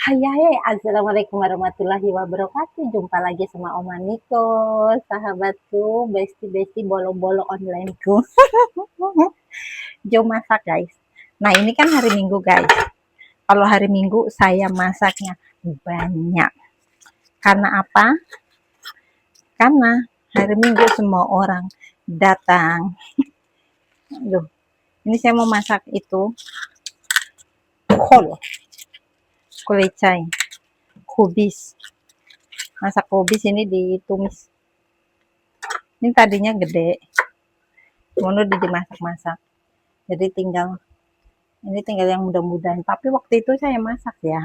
Hai, hai, assalamualaikum warahmatullahi wabarakatuh. Jumpa lagi sama Oma Niko, sahabatku, besti-besti bolo-bolo onlineku. Jom masak guys. Nah ini kan hari Minggu guys. Kalau hari Minggu saya masaknya banyak. Karena apa? Karena hari Minggu semua orang datang. Aduh, ini saya mau masak itu kol, kulicai, kubis. Masak kubis ini ditumis. Ini tadinya gede, mau dimasak-masak. Jadi tinggal yang mudah-mudahan. Tapi waktu itu saya masak ya,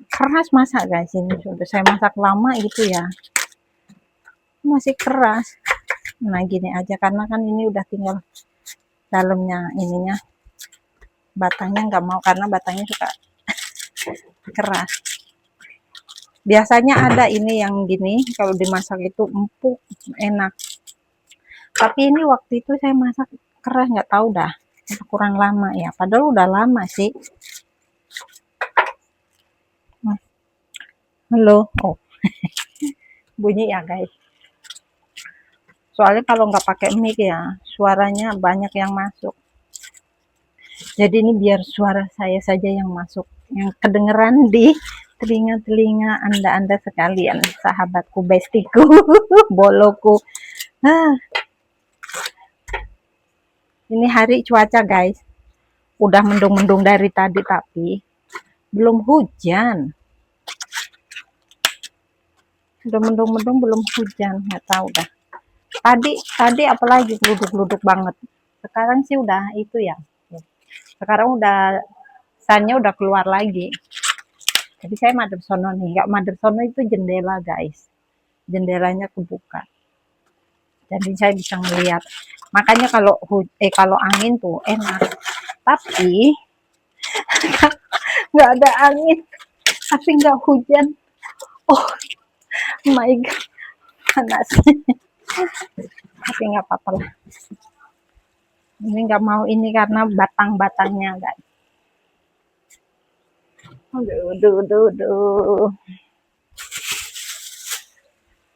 keras masak guys. Ini sudah saya masak lama gitu ya, masih keras. Nah gini aja, karena kan ini udah tinggal dalamnya, ininya batangnya nggak mau, karena batangnya suka keras. Biasanya ada ini yang gini, kalau dimasak itu empuk, enak. Tapi ini waktu itu saya masak keras, nggak tahu dah, kurang lama ya. Padahal udah lama sih. Halo, oh bunyi ya guys. Soalnya kalau nggak pakai mic ya, suaranya banyak yang masuk. Jadi ini biar suara saya saja yang masuk, yang kedengeran di telinga-telinga Anda-Anda sekalian, sahabatku, bestiku, boloku. Ah, ini hari cuaca guys, udah mendung-mendung dari tadi tapi belum hujan. Udah mendung-mendung belum hujan, nggak tahu dah. Tadi apalagi geluduk-geluduk banget. Sekarang sih udah itu ya. Sekarang udah sunnya udah keluar lagi. Jadi saya madep sono nih, nggak madep sono itu jendela guys. Jendelanya kebuka. Jadi saya bisa melihat. Makanya kalau angin tuh enak. Tapi nggak ada angin, tapi nggak hujan. Oh my god, panas. Tapi nggak apa-apa lah. Ini nggak mau ini karena batang-batangnya guys. Aduh.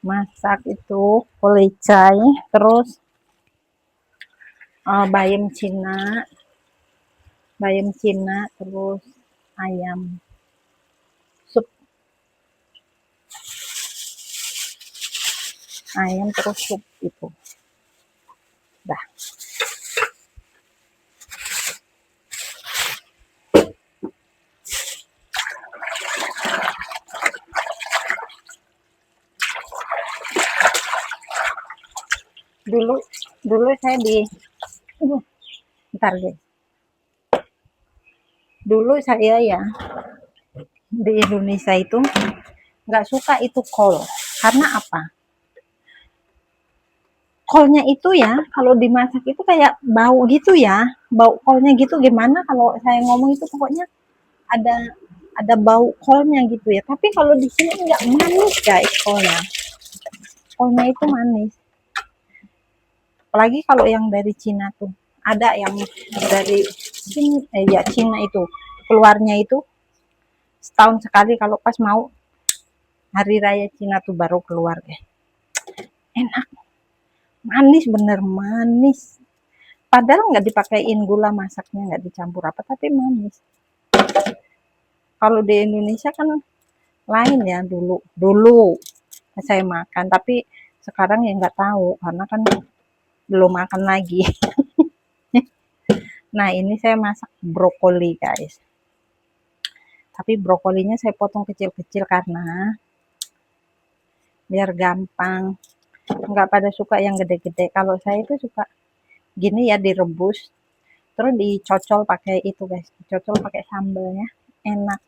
Masak itu kulicai, terus bayam Cina, terus ayam sup ayam terus sup itu. Dah. Dulu saya bentar deh. Dulu saya ya di Indonesia itu nggak suka itu kol. Karena apa? Kolnya itu ya kalau dimasak itu kayak bau gitu ya, bau kolnya gitu. Gimana kalau saya ngomong itu, pokoknya ada bau kolnya gitu ya. Tapi kalau di sini nggak manis guys, kolnya itu manis. Apalagi kalau yang dari Cina tuh, ada yang dari Cina itu keluarnya itu setahun sekali, kalau pas mau hari raya Cina tuh baru keluar deh. Enak, manis, bener manis. Padahal nggak dipakein gula masaknya, nggak dicampur apa, tapi manis. Kalau di Indonesia kan lain ya, dulu saya makan, tapi sekarang ya nggak tahu, karena kan belum makan lagi. Nah ini saya masak brokoli guys, tapi brokolinya saya potong kecil-kecil karena biar gampang. Nggak pada suka yang gede-gede, kalau saya itu suka gini ya, direbus terus dicocol pakai itu guys, dicocol pakai sambalnya, enak.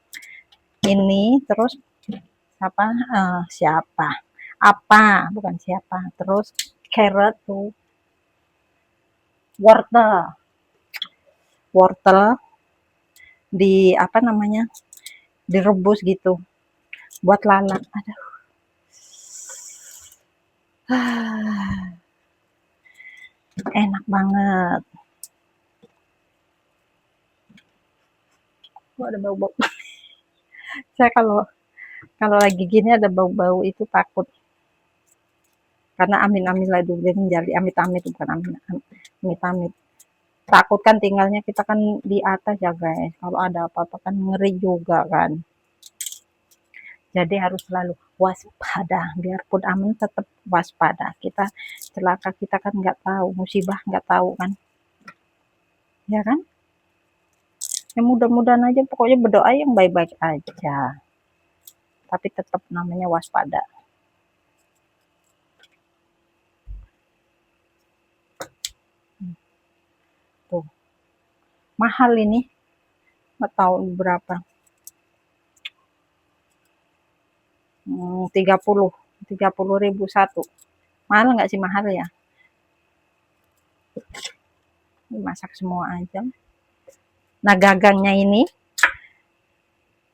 Ini terus terus carrot tuh, wortel wortel di apa namanya, direbus gitu buat lalap. Aduh. Enak banget. Ada bau-bau. Saya kalau kalau lagi gini ada bau-bau itu takut. Karena amin-amin lah dulu menjadi amit-amit, bukan amit-amit. Takut kan tinggalnya kita kan di atas ya guys. Kalau ada apa-apa kan ngeri juga kan. Jadi harus selalu waspada. Biarpun aman tetap waspada. Kita celaka kita kan nggak tahu, musibah nggak tahu kan. Ya kan? Ya mudah-mudahan aja pokoknya berdoa yang baik-baik aja. Tapi tetap namanya waspada. Tuh. Mahal ini. Nggak tahu berapa. 30.000 satu. Mahal nggak sih? Mahal ya. Masak semua aja. Nah gagangnya ini,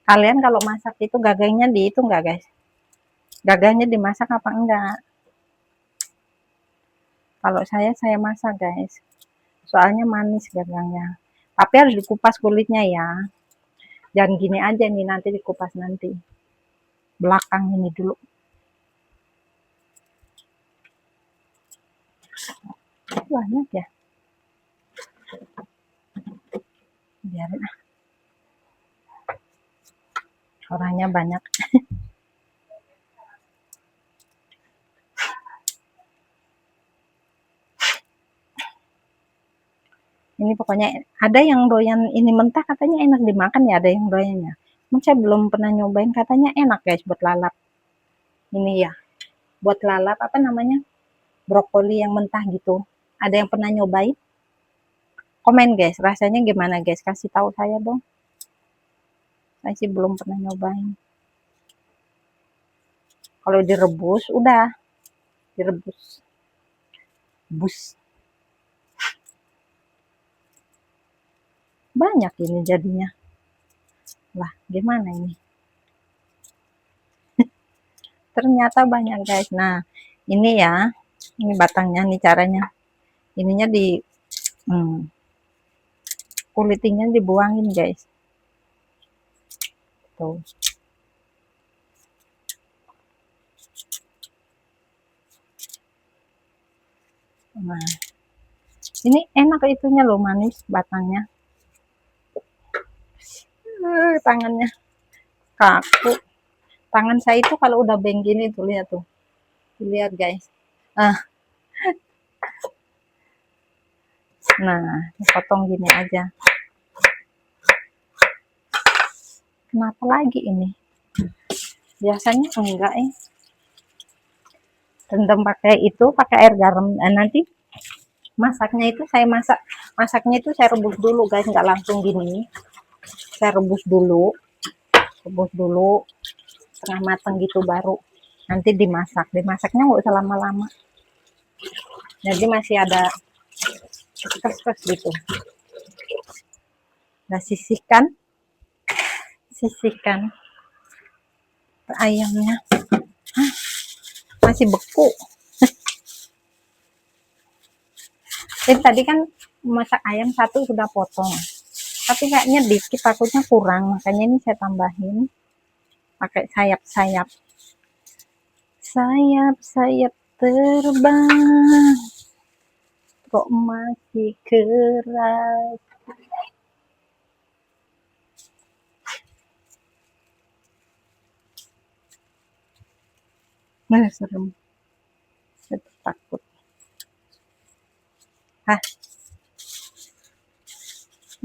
kalian kalau masak itu gagangnya di itu enggak guys? Gagangnya dimasak apa enggak? Kalau saya masak guys. Soalnya manis gagangnya. Tapi harus dikupas kulitnya ya. Jangan gini aja nih, nanti dikupas nanti. Belakang ini dulu. Banyak ya. Biarin ah. Orangnya banyak. Ini pokoknya ada yang doyan ini mentah katanya enak dimakan ya, ada yang doyannya. Saya belum pernah nyobain, katanya enak guys buat lalap. Ini ya, buat lalap apa namanya? Brokoli yang mentah gitu. Ada yang pernah nyobain? Komen guys, rasanya gimana guys? Kasih tahu saya dong. Saya sih belum pernah nyobain. Kalau direbus udah direbus. Bus. Banyak ini jadinya. Lah, gimana ini? Ternyata banyak guys. Nah, ini ya. Ini batangnya nih caranya. Ininya di kulitnya dibuangin guys. Tuh. Nah, ini enak itunya loh, manis batangnya. Tangannya kaku. Tangan saya itu kalau udah beng gini tuh, lihat tuh. Lihat guys. Nah, potong gini aja. Kenapa lagi ini? Biasanya enggak Rendam pakai itu, pakai air garam. Nanti masaknya itu masaknya itu saya rebus dulu guys, nggak langsung gini. Saya rebus dulu setengah matang gitu baru nanti dimasaknya nggak usah lama-lama, jadi masih ada kes-kes gitu. Nah, sisihkan ayamnya. Masih beku. Tadi kan masak ayam satu sudah potong, tapi kayaknya dikit, takutnya kurang, makanya ini saya tambahin pakai sayap terbang kok masih keras. Mana serem, saya takut. Hah,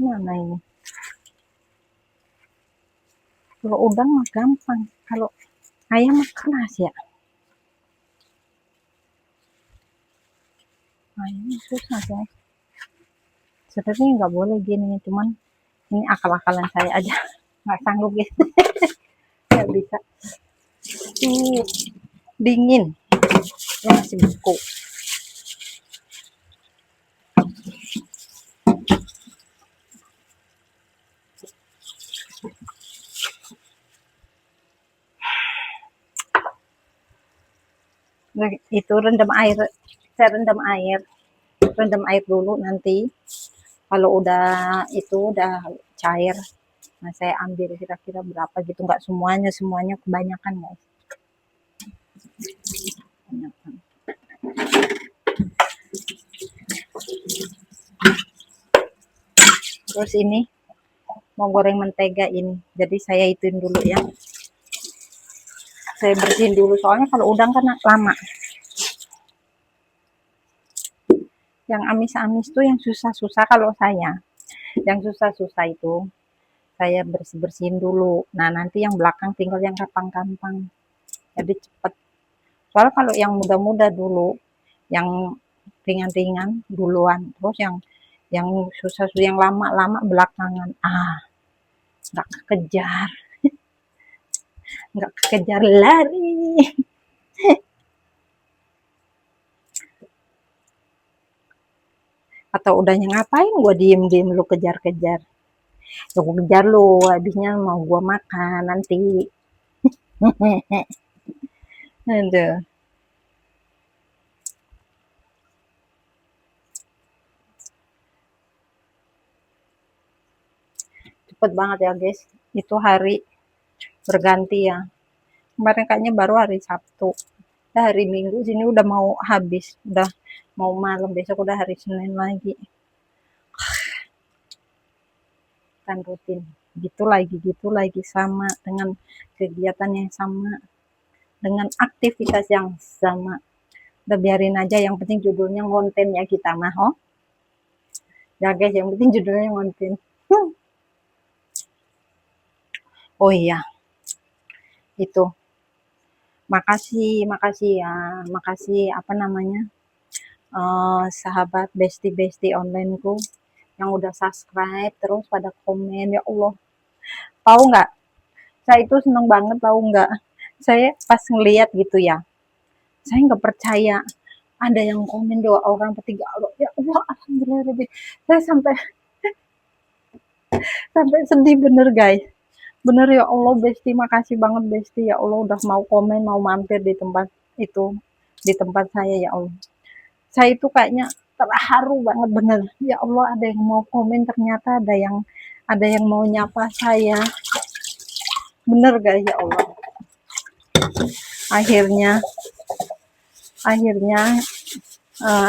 mana ini? Kalau udang mah gampang, kalau ayam mah keras ya. Ayam susah guys. Sebenarnya nggak boleh gini, cuman ini akal-akalan saya aja. Nggak sanggup guys. Nggak bisa. Dingin. Masih beku. Itu saya rendam air dulu, nanti kalau udah cair Nah, saya ambil kira-kira berapa gitu, nggak semuanya kebanyakan guys. Kebanyakan. Terus ini mau goreng mentega ini, jadi saya ituin dulu ya, saya bersihin dulu soalnya kalau udang kan lama. Yang amis-amis tuh yang susah-susah kalau saya, yang susah-susah itu saya bersihin dulu. Nah, nanti yang belakang tinggal yang gampang-gampang, jadi cepet. Soalnya kalau yang muda-muda dulu, yang ringan-ringan duluan, terus yang susah-susah, yang lama-lama belakangan, nggak kekejar, nggak kekejar lari. Atau udahnya ngapain gua diem-diem lu kejar-kejar, ya gua kejar lu, habisnya mau gua makan nanti. Aduh, cepet banget ya guys, itu hari berganti ya. Kemarin kayaknya baru hari Sabtu, udah hari Minggu sini udah mau habis, udah mau malam, besok udah hari Senin lagi. Kan rutin gitu lagi sama dengan kegiatan yang sama, dengan aktivitas yang sama. Udah biarin aja, yang penting judulnya ngonten ya kita mah. Ya guys, yang penting judulnya ngonten. Oh iya, itu makasih ya, makasih apa namanya, sahabat bestie onlineku yang udah subscribe terus pada komen. Ya Allah, tahu nggak, saya itu seneng banget, tahu nggak, saya pas ngeliat gitu ya, saya nggak percaya ada yang komen 2 orang atau 3 orang. Ya Allah, alhamdulillah lebih, saya sampai sampai sedih bener guys, bener. Ya Allah Besti, makasih banget Besti, ya Allah udah mau komen, mau mampir di tempat itu, di tempat saya. Ya Allah, saya itu kayaknya terharu banget bener. Ya Allah, ada yang mau komen, ternyata ada yang mau nyapa saya, bener guys. Ya Allah, akhirnya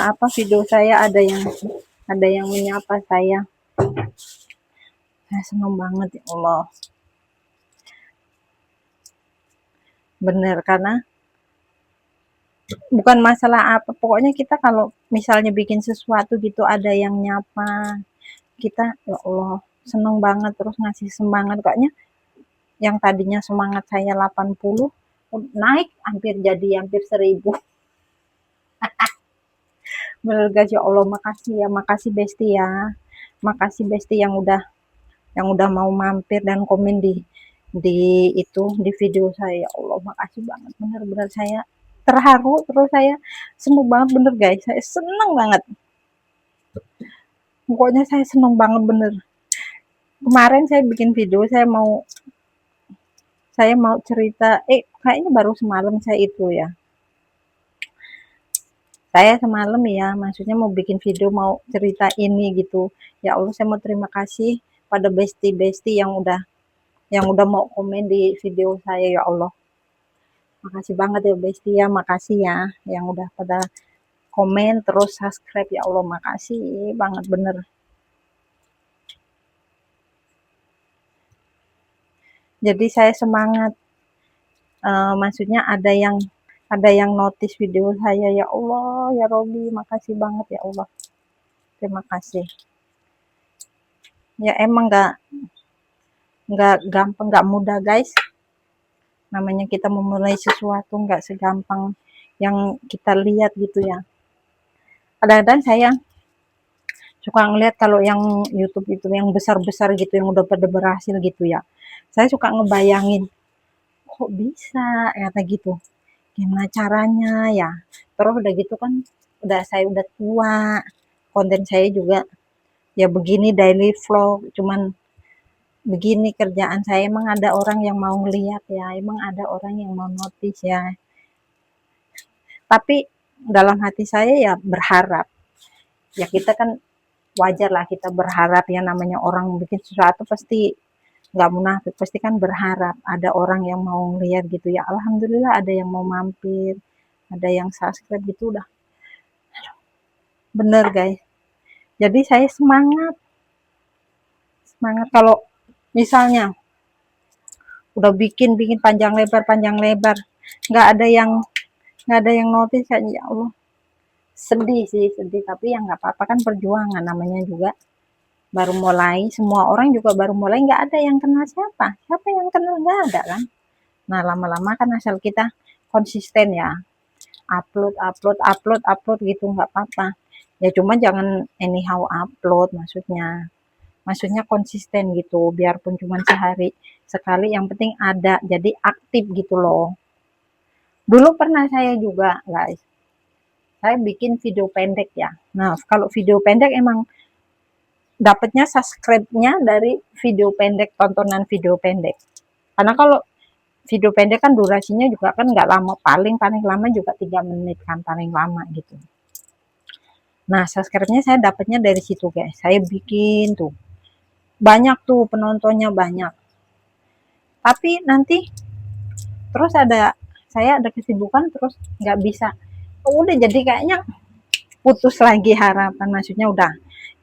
apa, video saya ada yang menyapa saya senang banget. Ya Allah, bener, karena bukan masalah apa, pokoknya kita kalau misalnya bikin sesuatu gitu ada yang nyapa kita, ya Allah seneng banget, terus ngasih semangat. Kayaknya yang tadinya semangat saya 80 naik hampir 1000. Bener guys. Ya Allah, makasih ya, makasih Besti ya, makasih Besti yang udah mau mampir dan komen di di video saya. Ya Allah, makasih banget, bener-bener saya terharu, terus saya seneng banget bener guys, saya seneng banget, pokoknya saya seneng banget bener. Kemarin saya bikin video, saya mau cerita, kayaknya baru semalam saya itu ya, saya semalam ya, maksudnya mau bikin video, mau cerita ini gitu. Ya Allah, saya mau terima kasih pada besti-besti yang udah mau komen di video saya. Ya Allah, makasih banget ya Besti ya, makasih ya yang udah pada komen terus subscribe. Ya Allah, makasih banget bener. Jadi saya semangat, maksudnya ada yang notice video saya. Ya Allah, ya Robi, makasih banget. Ya Allah, terima kasih. Ya emang nggak gampang, nggak mudah guys, namanya kita memulai sesuatu nggak segampang yang kita lihat gitu ya. Kadang-kadang saya suka ngeliat kalau yang YouTube itu yang besar-besar gitu, yang udah pada berhasil gitu ya, saya suka ngebayangin, kok bisa kata gitu, gimana caranya ya. Terus udah gitu kan, saya udah tua, konten saya juga ya begini, daily vlog, cuman begini kerjaan saya. Emang ada orang yang mau ngeliat ya, emang ada orang yang mau notice ya, tapi dalam hati saya ya berharap, ya kita kan wajar lah kita berharap ya, namanya orang bikin sesuatu pasti nggak munafik, pasti kan berharap ada orang yang mau lihat gitu ya. Alhamdulillah ada yang mau mampir, ada yang subscribe gitu, udah bener guys. Jadi saya semangat, semangat kalau misalnya udah bikin panjang lebar, nggak ada yang notice, kan ya Allah, sedih sih, sedih, tapi ya nggak apa-apa, kan perjuangan namanya juga baru mulai, semua orang juga baru mulai, nggak ada yang kenal siapa, siapa yang kenal, nggak ada kan. Nah lama-lama kan asal kita konsisten ya, upload upload upload upload gitu, nggak apa-apa ya, cuma jangan anyhow upload, maksudnya konsisten gitu, biarpun cuma sehari sekali, yang penting ada, jadi aktif gitu loh. Dulu pernah saya juga guys, saya bikin video pendek ya. Nah kalau video pendek emang dapatnya subscribe-nya dari video pendek, tontonan video pendek, karena kalau video pendek kan durasinya juga kan nggak lama, paling lama juga 3 menit kan, paling lama gitu. Nah subscribe-nya saya dapatnya dari situ guys, saya bikin tuh banyak tuh, penontonnya banyak, tapi nanti terus saya ada kesibukan, terus nggak bisa, udah jadi kayaknya putus lagi harapan, maksudnya udah,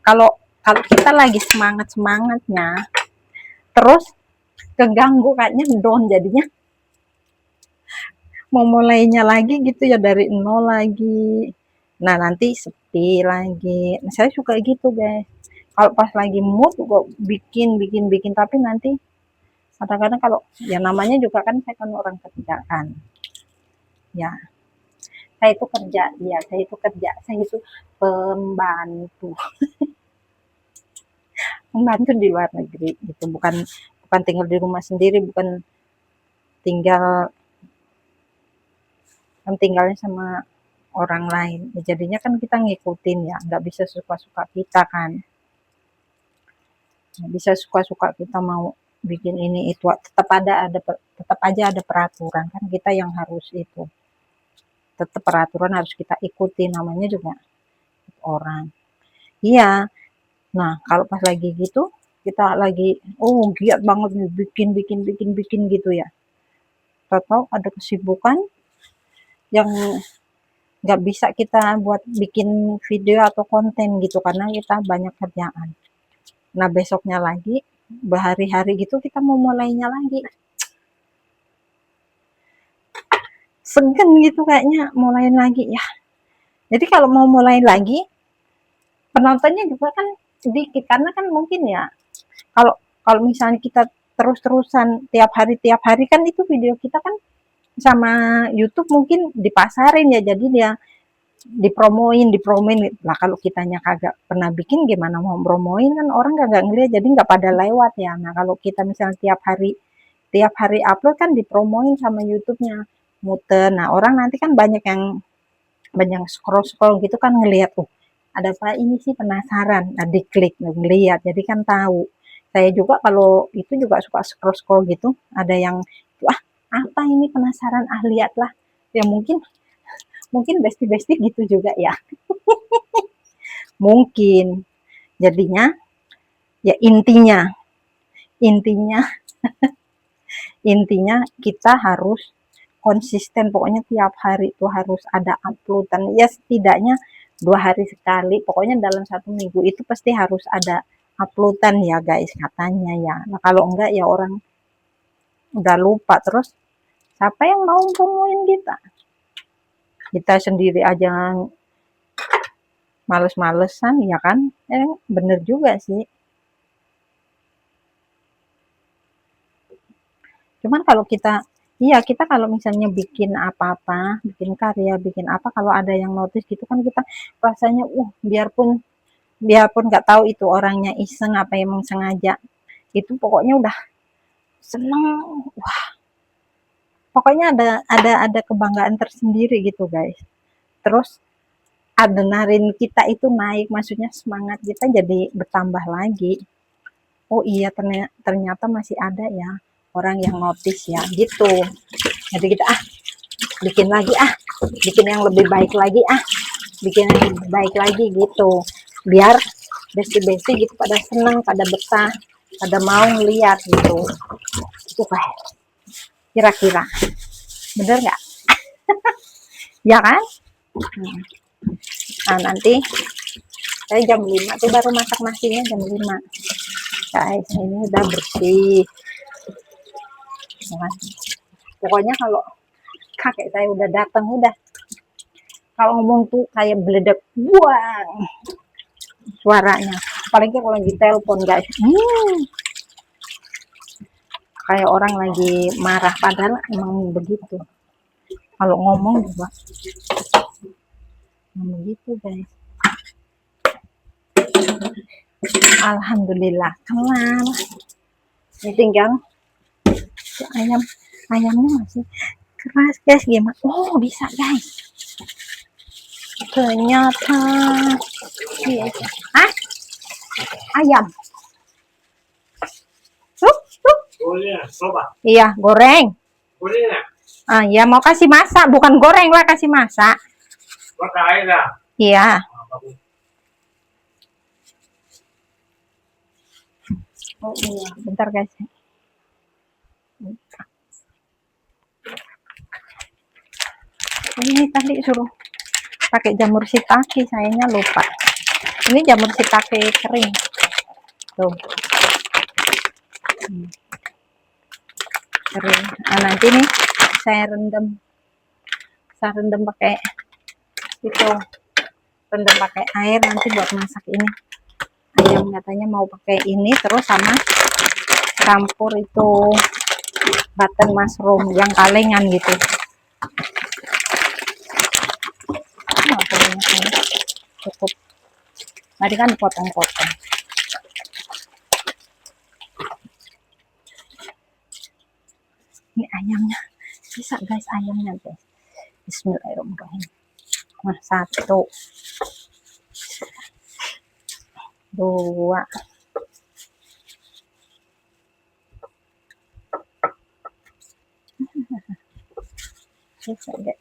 kalau kalau kita lagi semangat semangatnya terus keganggu, kayaknya down jadinya, mau mulainya lagi gitu ya dari nol lagi, nah nanti sepi lagi. Nah, saya suka gitu guys, kalau pas lagi mood kok bikin bikin bikin, tapi nanti kadang-kadang kalau ya namanya juga kan saya kan orang kerja kan ya, saya itu pembantu, pembantu di luar negeri gitu, bukan bukan tinggal di rumah sendiri, bukan tinggal tinggalnya sama orang lain ya, jadinya kan kita ngikutin ya, nggak bisa suka-suka kita kan, nggak bisa suka-suka kita mau bikin ini itu, tetap aja ada peraturan kan, kita yang harus itu, tetap peraturan harus kita ikuti, namanya juga orang. Iya, nah kalau pas lagi gitu, kita lagi oh giat banget nih, bikin bikin bikin bikin gitu ya, tahu ada kesibukan yang nggak bisa kita buat bikin video atau konten gitu, karena kita banyak kerjaan. Nah besoknya lagi, berhari-hari gitu, kita mau mulainya lagi, segen gitu kayaknya mulai lagi ya. Jadi kalau mau mulai lagi, penontonnya juga kan sedikit, karena kan mungkin ya, kalau kalau misalnya kita terus-terusan tiap hari kan itu video kita kan sama YouTube mungkin dipasarin ya, jadi dia dipromoin lah, kalau kitanya kagak pernah bikin gimana mau promoin, kan orang kagak ngeliat, jadi nggak pada lewat ya. Nah kalau kita misalnya tiap hari upload kan dipromoin sama YouTube-nya, muter, nah orang nanti kan banyak scroll scroll gitu kan, ngelihat ada apa ini sih, penasaran, nah diklik, ngelihat, jadi kan tahu. Saya juga kalau itu juga suka scroll scroll gitu, ada yang wah apa ini, penasaran, lihatlah ya, mungkin mungkin besti-besti gitu juga ya, mungkin jadinya ya, intinya intinya kita harus konsisten, pokoknya tiap hari itu harus ada uploadan ya, setidaknya 2 hari sekali, pokoknya dalam 1 minggu itu pasti harus ada uploadan ya guys, katanya ya. Nah kalau enggak ya orang udah lupa, terus siapa yang mau promoin kita, kita sendiri aja males-malesan ya kan, bener juga sih. Cuman kalau kita, iya kita kalau misalnya bikin apa-apa, bikin karya, bikin apa, kalau ada yang notice gitu kan, kita rasanya biarpun biarpun nggak tahu itu orangnya iseng apa emang sengaja, itu pokoknya udah seneng, wah pokoknya ada kebanggaan tersendiri gitu guys. Terus adrenalin kita itu naik, maksudnya semangat kita jadi bertambah lagi. Oh iya, ternyata masih ada ya orang yang notice ya gitu. Jadi kita bikin lagi, bikin yang lebih baik lagi, bikin yang lebih baik lagi gitu, biar besti-besti gitu pada senang, pada betah. pada mau ngeliat gitu. Itu kayak kira-kira bener nggak? Ya kan? Nah, nanti saya jam 5 tuh baru masak nasinya jam 5. Guys, ini udah bersih. Ya kan? Pokoknya kalau kakek saya udah datang, udah kalau ngomong tuh kayak beledek, buang suaranya. Apalagi kalau lagi telepon, guys. Kayak orang lagi marah, padahal emang begitu. Kalau ngomong juga begitu, guys. Alhamdulillah kelar. Ini tinggal ayamnya masih keras, guys. Gimana? Oh, bisa, guys. Ternyata ah, ayam. Iya, goreng. Ah, ya mau kasih masak, bukan goreng lah, kasih masak. Iya. Oh iya, bentar guys. Ini tadi suruh pakai jamur shiitake, sayangnya lupa. Ini jamur shiitake kering. Tuh. Kering. Nah, nanti nih saya rendam pakai itu. Rendam pakai air nanti buat masak ini. Ayam katanya mau pakai ini terus sama campur itu button mushroom yang kalengan gitu. Cukup. Tadi kan dipotong-potong. Ini ayamnya bisa, guys, ayamnya, guys. Bismillahirrahmanirrahim. Nah, 1, 2, bisa, guys.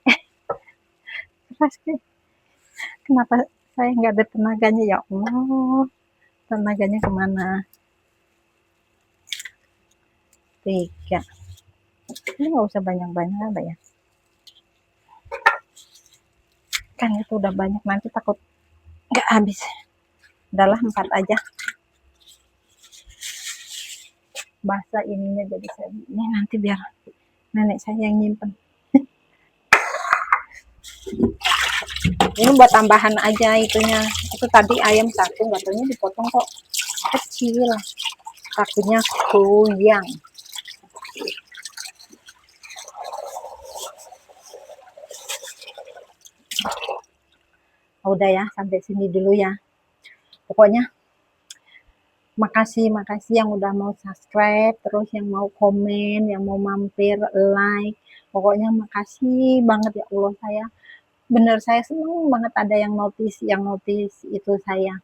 Keras, guys. Kenapa saya nggak ada tenaganya, ya Allah? Tenaganya kemana? 3. Ini nggak usah banyak-banyak apa ya? Kan itu udah banyak, nanti takut nggak habis. Udahlah 4 aja. Basah ininya, jadi saya ini nanti biar nenek saya yang nyimpen. Ini buat tambahan aja itunya. Itu tadi ayam 1, katanya dipotong kok kecil. Takutnya goyang. Udah ya, sampai sini dulu ya. Pokoknya makasih yang udah mau subscribe, terus yang mau komen, yang mau mampir, like. Pokoknya makasih banget ya Allah, saya seneng banget ada yang notice itu saya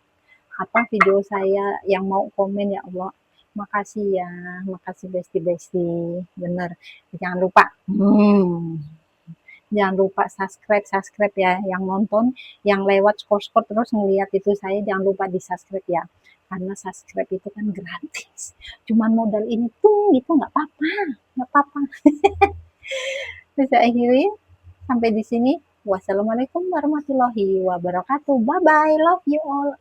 video saya, yang mau komen, ya Allah. Makasih ya, makasih besti, bener. Jangan lupa subscribe ya, yang nonton, yang lewat skor terus ngeliat itu saya, jangan lupa di subscribe ya, karena subscribe itu kan gratis, cuman modal ini tuh itu nggak apa-apa. Bisa akhiri sampai di sini. Wassalamualaikum warahmatullahi wabarakatuh. Bye bye, love you all.